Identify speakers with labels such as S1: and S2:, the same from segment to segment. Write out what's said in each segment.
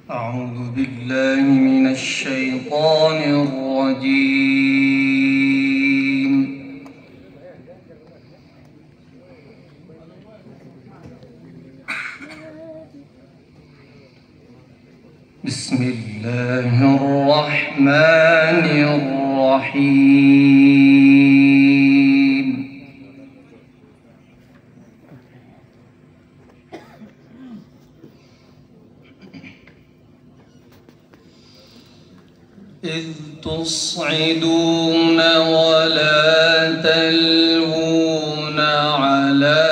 S1: أعوذ بالله من الشيطان الرجيم. بسم الله الرحمن الرحيم. إذ تصعدون ولا تلوون على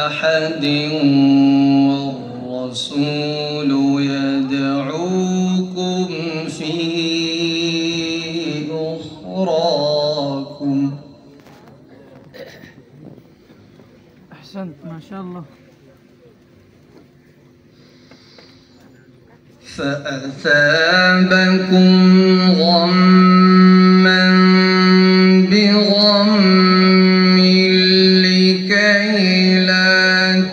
S1: أحد والرسول يدعوكم في أخراكم.
S2: أحسنت ما شاء الله.
S1: فأثابكم غما بغم لكي لا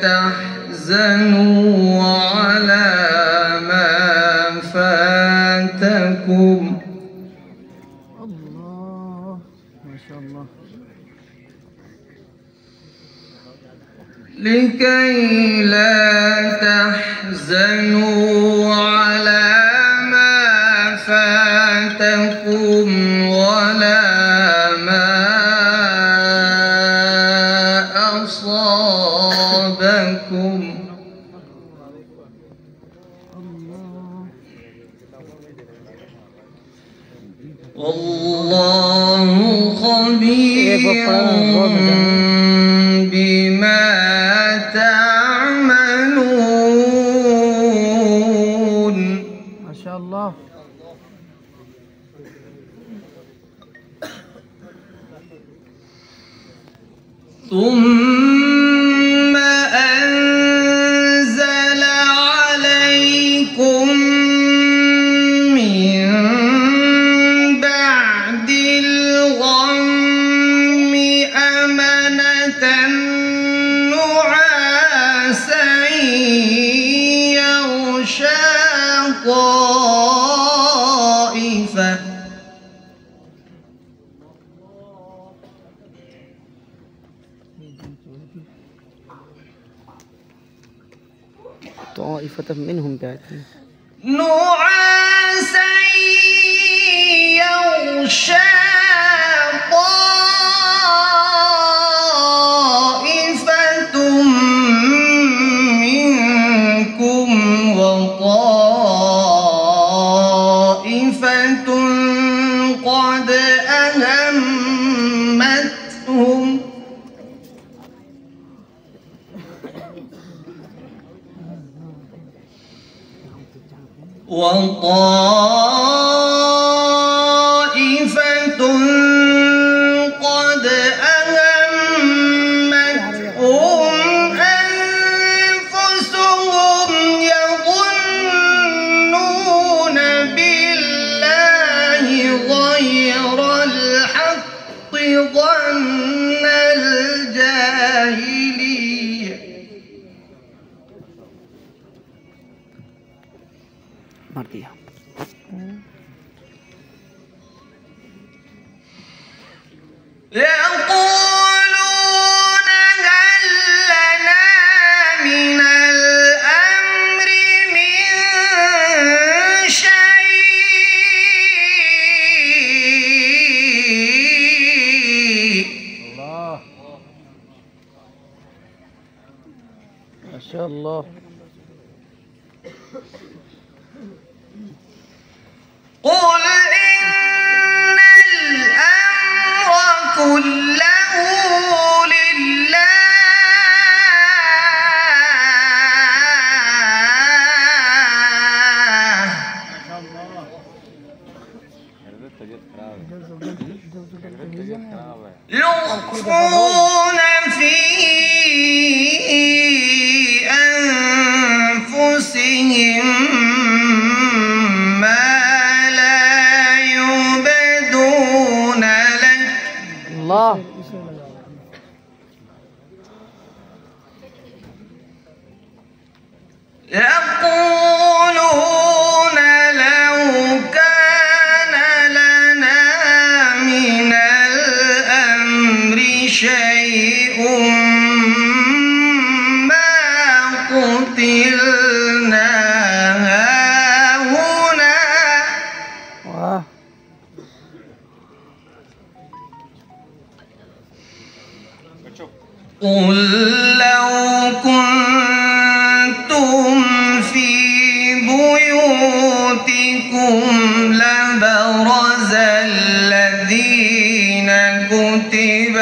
S1: تحزنوا على ما فاتكم.
S2: الله ما شاء الله.
S1: لكي لا تحزنوا على ما فاتكم ولا ما أصابكم. والله خبير بما تعملون.
S2: ما شاء الله.
S1: ثم أنزل عليكم من بعد الغم أمنة نعاسا يغشى
S2: طائفة منهم بعد
S1: نعاسا يغشى طائفة منكم وطائفة قد أهمتهم وطائفة قد أهمتهم أنفسهم يظنون بالله غير الحق ظن الجاهلية.
S2: مرضية.
S1: يقولون هل لنا من الأمر من شيء.
S2: الله ما شاء الله.
S1: قل إن الأمر كله لله يخفون في أنفسهم ما لا يبدون لك.
S2: الله
S1: يقول قتلنا هاهنا.
S2: वाह
S1: قل لو كنتم في بيوتكم لبرز الذين كتب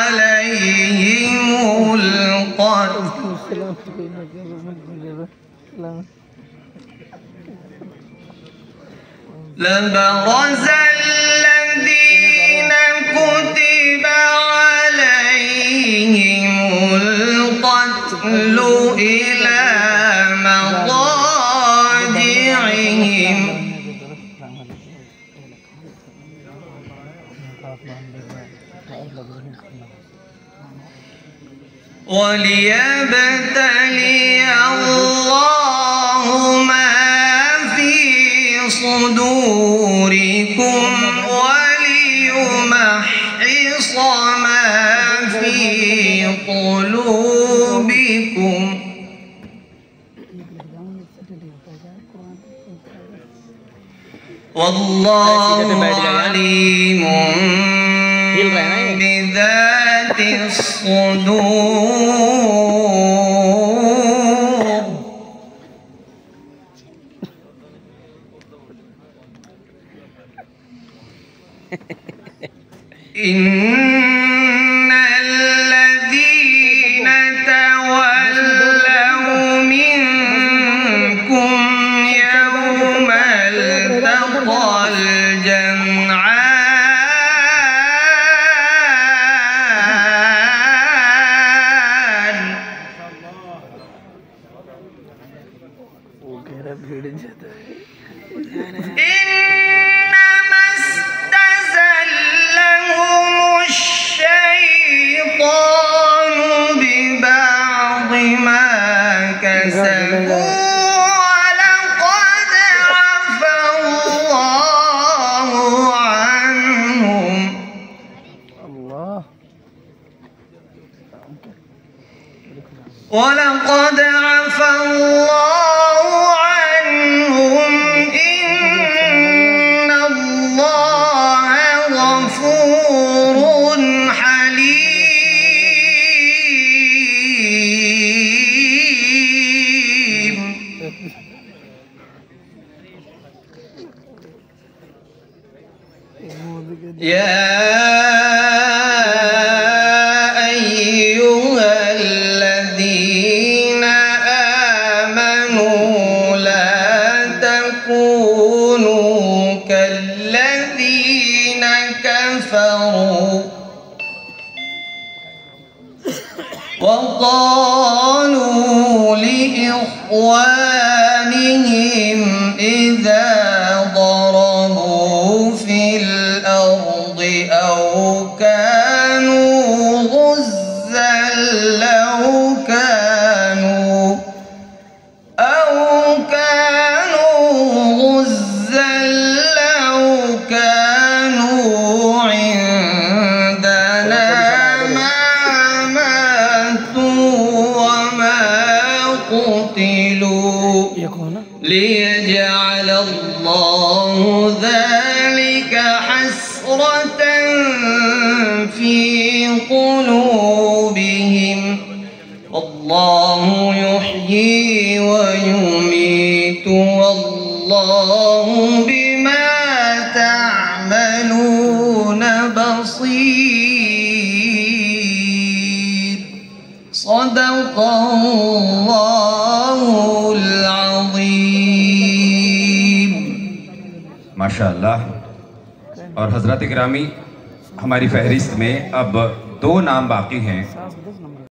S1: عليهم القتل لبرز الذين كتب عليهم القتل إلى مضاجعهم وليبتلي الله ما في صدوركم وليمحص ما في قلوبكم والله عليم بذات الصدور. إن الذين تولوا منكم يوم التقى الجمعان إنما استزلهم الشيطان ببعض ما كسبوا ولقد عفا الله عنهم
S2: الله
S1: ولقد عفا الله عنهم إن الله غفور حليم. يا أيها الذين آمنوا لا تكونوا كالذين كفروا وقالوا لإخوانهم إذا ضربوا في الأرض أو كانوا غزا لو كانوا عندنا ما ماتوا وما قتلوا ليجعل الله ذلك حسرة في قلوبهم والله يحيي ويميت والله بما تعملون بصير. صدق الله العظيم.
S3: माशाअल्लाह। और हजरत गिरामी, हमारी फहरिस्त में अब 2 नाम बाकी हैं।